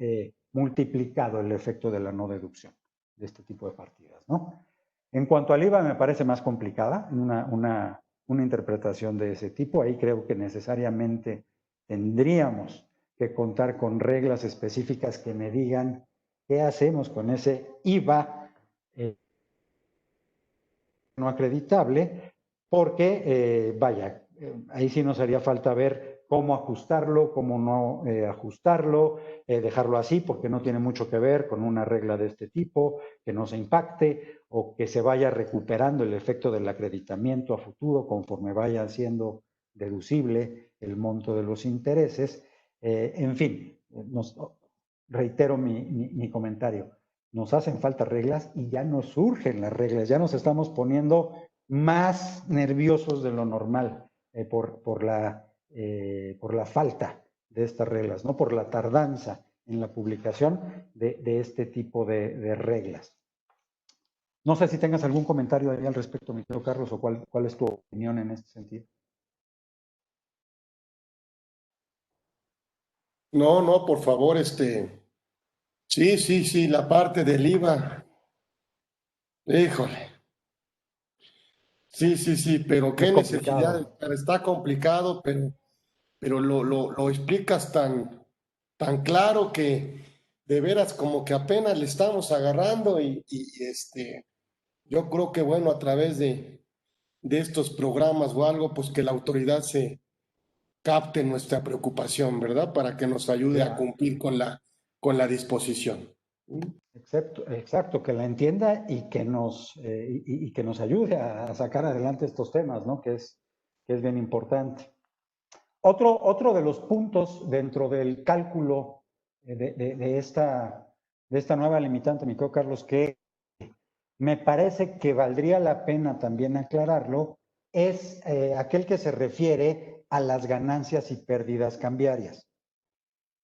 multiplicado el efecto de la no deducción de este tipo de partidas, ¿no? En cuanto al IVA, me parece más complicada una interpretación de ese tipo. Ahí creo que necesariamente tendríamos que contar con reglas específicas que me digan qué hacemos con ese IVA no acreditable, porque, ahí sí nos haría falta ver cómo ajustarlo, cómo no ajustarlo, dejarlo así, porque no tiene mucho que ver con una regla de este tipo, que no se impacte o que se vaya recuperando el efecto del acreditamiento a futuro conforme vaya siendo deducible el monto de los intereses. En fin, reitero mi comentario. Nos hacen falta reglas y ya nos surgen las reglas, ya nos estamos poniendo más nerviosos de lo normal por la falta de estas reglas, ¿no? Por la tardanza en la publicación de este tipo de reglas. No sé si tengas algún comentario ahí al respecto, mi querido Carlos, o cuál es tu opinión en este sentido. No, por favor, sí, la parte del IVA. Híjole. Sí, pero Es qué necesidad, complicado. pero está complicado, pero lo explicas tan claro que de veras como que apenas le estamos agarrando yo creo que bueno, a través de estos programas o algo, pues que la autoridad se capte nuestra preocupación, ¿verdad? Para que nos ayude a Claro. cumplir con la disposición. Exacto, que la entienda y que nos ayude a sacar adelante estos temas, ¿no? Que es bien importante. Otro de los puntos dentro del cálculo de esta nueva limitante, mi querido Carlos, que me parece que valdría la pena también aclararlo, es aquel que se refiere a las ganancias y pérdidas cambiarias,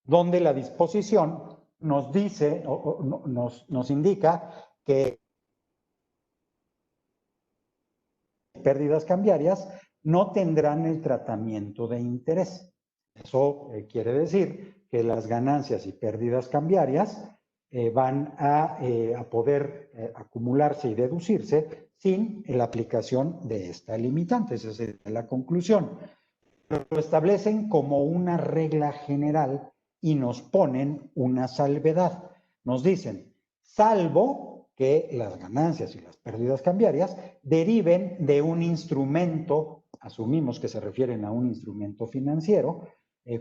donde la disposición nos dice o nos indica que pérdidas cambiarias no tendrán el tratamiento de interés. Eso quiere decir que las ganancias y pérdidas cambiarias van a poder acumularse y deducirse sin la aplicación de esta limitante. Esa es la conclusión. Lo establecen como una regla general y nos ponen una salvedad. Nos dicen, salvo que las ganancias y las pérdidas cambiarias deriven de un instrumento, asumimos que se refieren a un instrumento financiero,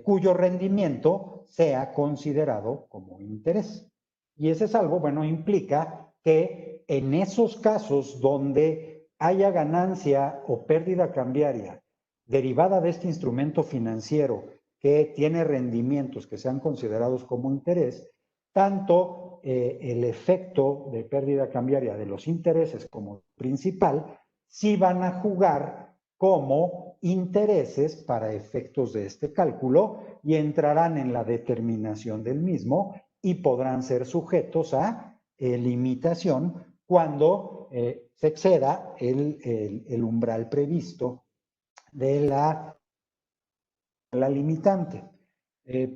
cuyo rendimiento sea considerado como interés. Y ese salvo, bueno, implica que en esos casos donde haya ganancia o pérdida cambiaria derivada de este instrumento financiero que tiene rendimientos que sean considerados como interés, tanto el efecto de pérdida cambiaria de los intereses como principal, sí van a jugar como intereses para efectos de este cálculo y entrarán en la determinación del mismo y podrán ser sujetos a limitación cuando se exceda el umbral previsto de la limitante.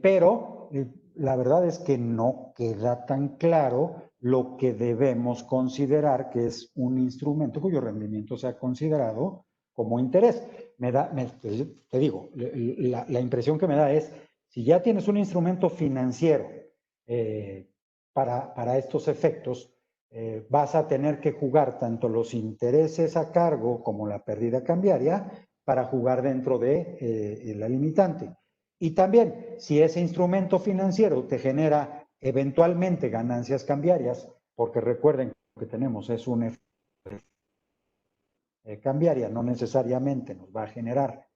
Pero la verdad es que no queda tan claro lo que debemos considerar que es un instrumento cuyo rendimiento sea considerado como interés. Te digo, la impresión que me da es, si ya tienes un instrumento financiero para estos efectos, vas a tener que jugar tanto los intereses a cargo como la pérdida cambiaria para jugar dentro de la limitante. Y también, si ese instrumento financiero te genera eventualmente ganancias cambiarias, porque recuerden que tenemos es un cambiaria, no necesariamente nos va a generar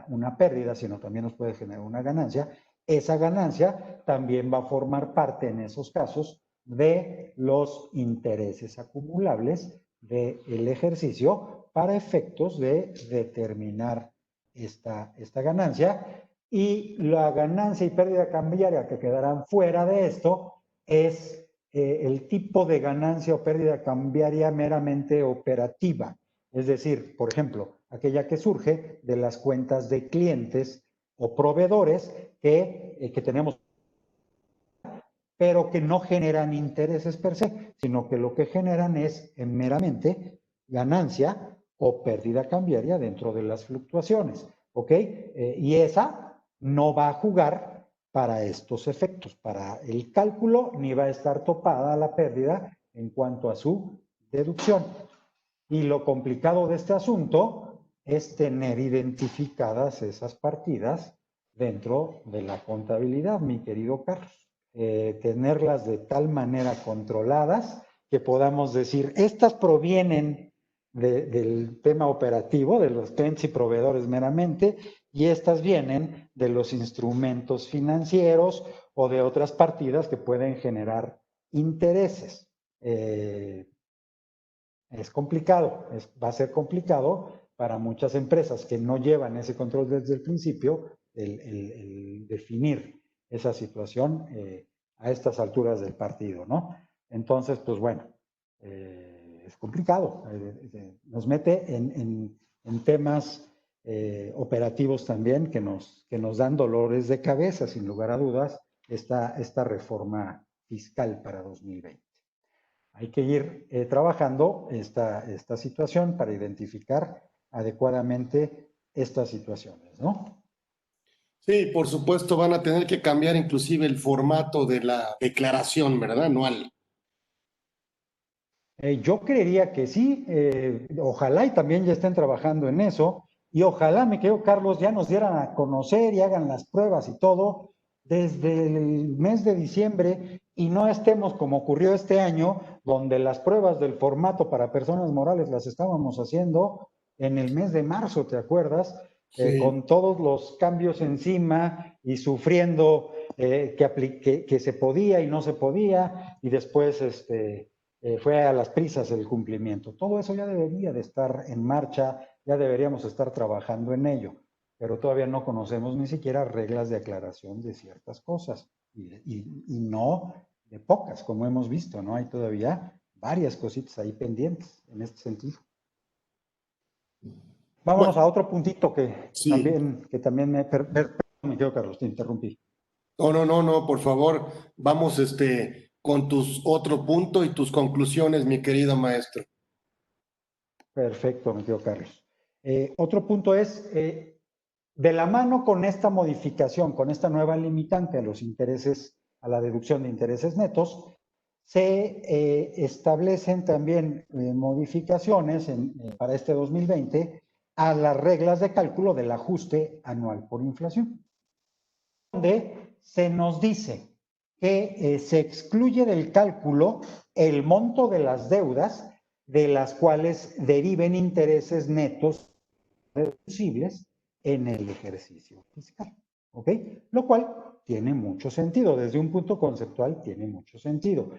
una pérdida, sino también nos puede generar una ganancia, esa ganancia también va a formar parte en esos casos de los intereses acumulables del ejercicio para efectos de determinar esta ganancia. Y la ganancia y pérdida cambiaria que quedarán fuera de esto es el tipo de ganancia o pérdida cambiaria meramente operativa. Es decir, por ejemplo, aquella que surge de las cuentas de clientes o proveedores que tenemos, pero que no generan intereses per se, sino que lo que generan es meramente ganancia o pérdida cambiaria dentro de las fluctuaciones. ¿Ok? Y esa no va a jugar para estos efectos, para el cálculo, ni va a estar topada la pérdida en cuanto a su deducción. Y lo complicado de este asunto es tener identificadas esas partidas dentro de la contabilidad, mi querido Carlos. Tenerlas de tal manera controladas que podamos decir, estas provienen del tema operativo, de los clientes y proveedores meramente, y estas vienen de los instrumentos financieros o de otras partidas que pueden generar intereses. Es complicado, va a ser complicado para muchas empresas que no llevan ese control desde el principio, el definir esa situación a estas alturas del partido, ¿no? Entonces, pues bueno, es complicado, nos mete en temas operativos también que nos dan dolores de cabeza, sin lugar a dudas, esta reforma fiscal para 2020. Hay que ir trabajando esta situación para identificar adecuadamente estas situaciones, ¿no? Sí, por supuesto, van a tener que cambiar inclusive el formato de la declaración, ¿verdad? Anual. Yo creería que sí, ojalá y también ya estén trabajando en eso, y ojalá, mi querido Carlos, ya nos dieran a conocer y hagan las pruebas y todo desde el mes de diciembre y no estemos como ocurrió este año, donde las pruebas del formato para personas morales las estábamos haciendo en el mes de marzo, ¿te acuerdas? Sí. Con todos los cambios encima y sufriendo que se podía y no se podía, y después fue a las prisas el cumplimiento. Todo eso ya debería de estar en marcha, ya deberíamos estar trabajando en ello, pero todavía no conocemos ni siquiera reglas de aclaración de ciertas cosas y no de pocas, como hemos visto, ¿no? Hay todavía varias cositas ahí pendientes en este sentido. Vámonos Bueno, a otro puntito sí. que también perdón, mi querido Carlos, te interrumpí. No, por favor, vamos con tus otro punto y tus conclusiones, mi querido maestro. Perfecto, mi querido Carlos. Otro punto es, de la mano con esta modificación, con esta nueva limitante a los intereses, a la deducción de intereses netos, se establecen también modificaciones para este 2020 a las reglas de cálculo del ajuste anual por inflación, donde se nos dice que se excluye del cálculo el monto de las deudas de las cuales deriven intereses netos deducibles en el ejercicio fiscal. ¿Ok? Lo cual tiene mucho sentido. Desde un punto conceptual tiene mucho sentido.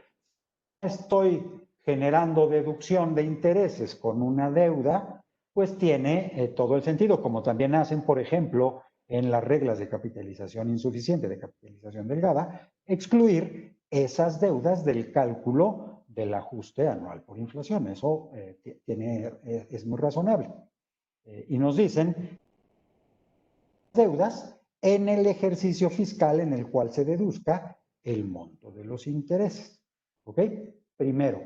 Estoy generando deducción de intereses con una deuda, pues tiene todo el sentido, como también hacen, por ejemplo, en las reglas de capitalización insuficiente, de capitalización delgada, excluir esas deudas del cálculo del ajuste anual por inflación. Eso es muy razonable. Y nos dicen deudas en el ejercicio fiscal en el cual se deduzca el monto de los intereses. ¿Ok? Primero,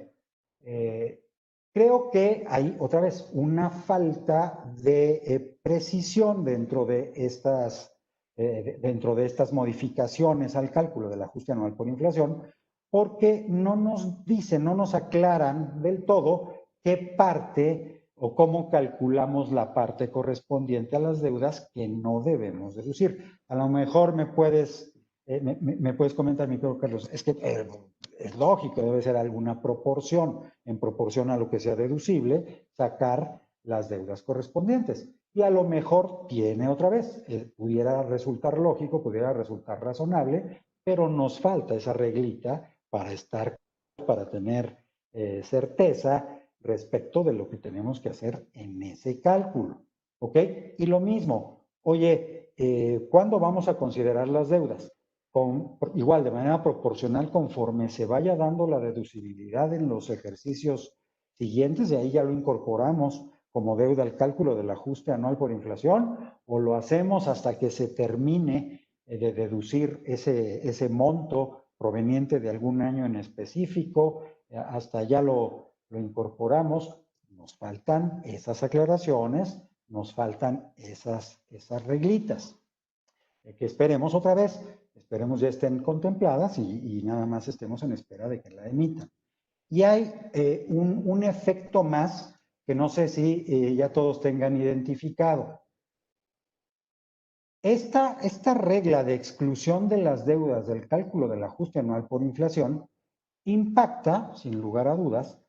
creo que hay otra vez una falta de precisión dentro de estas modificaciones al cálculo del ajuste anual por inflación, porque no nos dicen, no nos aclaran del todo qué parte o cómo calculamos la parte correspondiente a las deudas que no debemos deducir. A lo mejor me puedes comentar, mi querido Carlos, es que es lógico, debe ser alguna proporción, en proporción a lo que sea deducible, sacar las deudas correspondientes. Y a lo mejor tiene otra vez, pudiera resultar lógico, pudiera resultar razonable, pero nos falta esa reglita para tener certeza respecto de lo que tenemos que hacer en ese cálculo. ¿Ok? Y lo mismo, oye, ¿cuándo vamos a considerar las deudas? Igual, de manera proporcional, conforme se vaya dando la deducibilidad en los ejercicios siguientes, y ahí ya lo incorporamos como deuda al cálculo del ajuste anual por inflación, o lo hacemos hasta que se termine de deducir ese monto proveniente de algún año en específico, hasta ya lo incorporamos. Nos faltan esas aclaraciones, nos faltan esas reglitas, que esperemos otra vez, esperemos ya estén contempladas y nada más estemos en espera de que la emitan. Y hay un efecto más que no sé si ya todos tengan identificado. Esta regla de exclusión de las deudas del cálculo del ajuste anual por inflación impacta, sin lugar a dudas,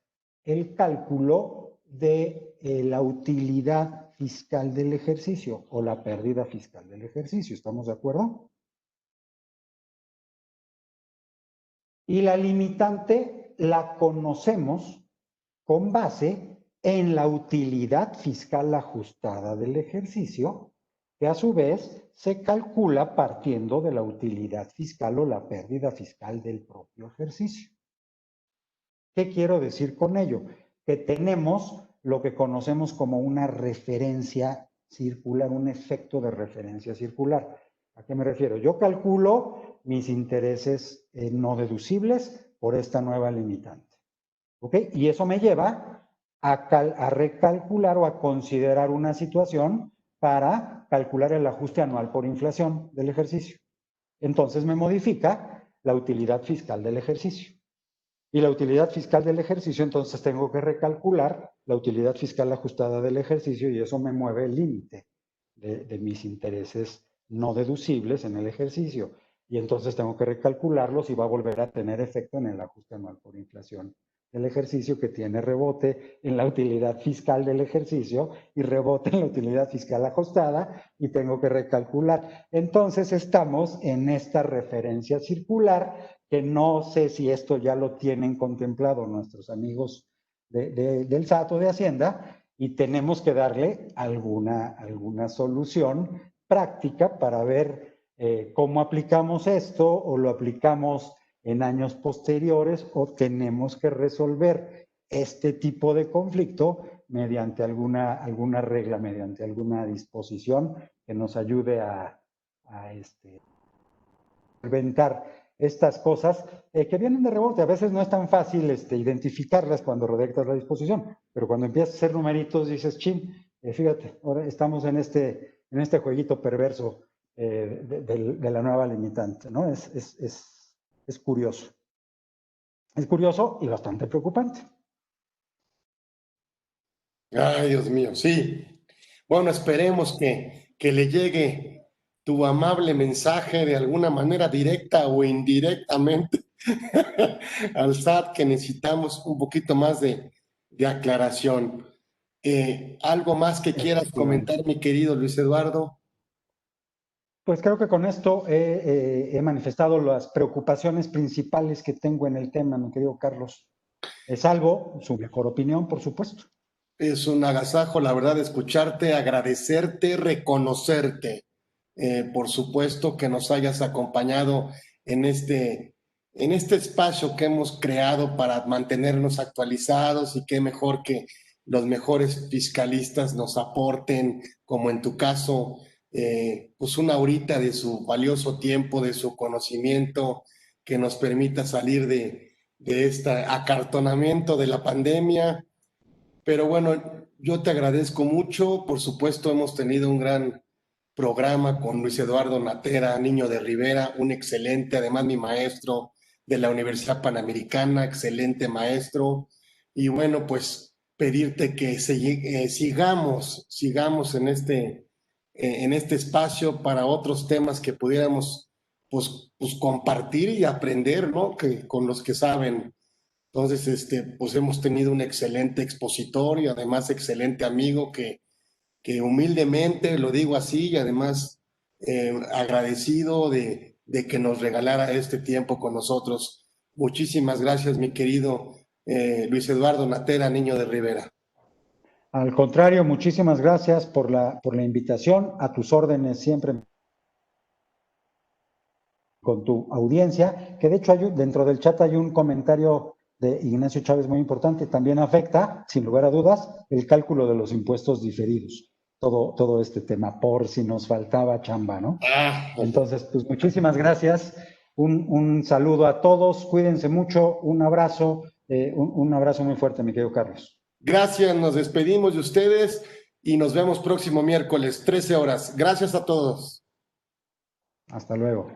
el cálculo de la utilidad fiscal del ejercicio o la pérdida fiscal del ejercicio. ¿Estamos de acuerdo? Y la limitante la conocemos con base en la utilidad fiscal ajustada del ejercicio, que a su vez se calcula partiendo de la utilidad fiscal o la pérdida fiscal del propio ejercicio. ¿Qué quiero decir con ello? Que tenemos lo que conocemos como una referencia circular, un efecto de referencia circular. ¿A qué me refiero? Yo calculo mis intereses no deducibles por esta nueva limitante. ¿Ok? Y eso me lleva a recalcular o a considerar una situación para calcular el ajuste anual por inflación del ejercicio. Entonces me modifica la utilidad fiscal del ejercicio. Y la utilidad fiscal del ejercicio, entonces tengo que recalcular la utilidad fiscal ajustada del ejercicio y eso me mueve el límite de mis intereses no deducibles en el ejercicio. Y entonces tengo que recalcularlos y va a volver a tener efecto en el ajuste anual por inflación del ejercicio que tiene rebote en la utilidad fiscal del ejercicio y rebote en la utilidad fiscal ajustada y tengo que recalcular. Entonces estamos en esta referencia circular que no sé si esto ya lo tienen contemplado nuestros amigos del SAT o de Hacienda y tenemos que darle alguna solución práctica para ver cómo aplicamos esto o lo aplicamos en años posteriores o tenemos que resolver este tipo de conflicto mediante alguna regla, mediante alguna disposición que nos ayude a solventar estas cosas que vienen de rebote. A veces no es tan fácil identificarlas cuando redactas la disposición, pero cuando empiezas a hacer numeritos dices, chin, fíjate, ahora estamos en este jueguito perverso de la nueva limitante, ¿no? Es curioso. Es curioso y bastante preocupante. Ay, Dios mío, sí. Bueno, esperemos que le llegue tu amable mensaje de alguna manera directa o indirectamente al SAT, que necesitamos un poquito más de aclaración. ¿Algo más que quieras comentar, mi querido Luis Eduardo? Pues creo que con esto he manifestado las preocupaciones principales que tengo en el tema, mi querido Carlos. Salvo su mejor opinión, por supuesto. Es un agasajo, la verdad, escucharte, agradecerte, reconocerte. Por supuesto que nos hayas acompañado en este espacio que hemos creado para mantenernos actualizados y qué mejor que los mejores fiscalistas nos aporten, como en tu caso, pues una horita de su valioso tiempo, de su conocimiento, que nos permita salir de este acartonamiento de la pandemia. Pero bueno, yo te agradezco mucho. Por supuesto, hemos tenido un gran programa con Luis Eduardo Natera, Niño de Rivera, un excelente, además mi maestro de la Universidad Panamericana, excelente maestro. Y bueno, pues pedirte que sigamos en este espacio para otros temas que pudiéramos pues compartir y aprender, ¿no? Que, con los que saben. Entonces, pues hemos tenido un excelente expositor y además excelente amigo que humildemente, lo digo así, y además agradecido de que nos regalara este tiempo con nosotros. Muchísimas gracias, mi querido Luis Eduardo Natera, Niño de Rivera. Al contrario, muchísimas gracias por la invitación. A tus órdenes siempre con tu audiencia, que de hecho dentro del chat hay un comentario de Ignacio Chávez muy importante, también afecta, sin lugar a dudas, el cálculo de los impuestos diferidos. Todo este tema, por si nos faltaba chamba, ¿no? Entonces, pues muchísimas gracias. Un saludo a todos, cuídense mucho, un abrazo muy fuerte, mi querido Carlos. Gracias, nos despedimos de ustedes y nos vemos próximo miércoles, 13 horas. Gracias a todos. Hasta luego.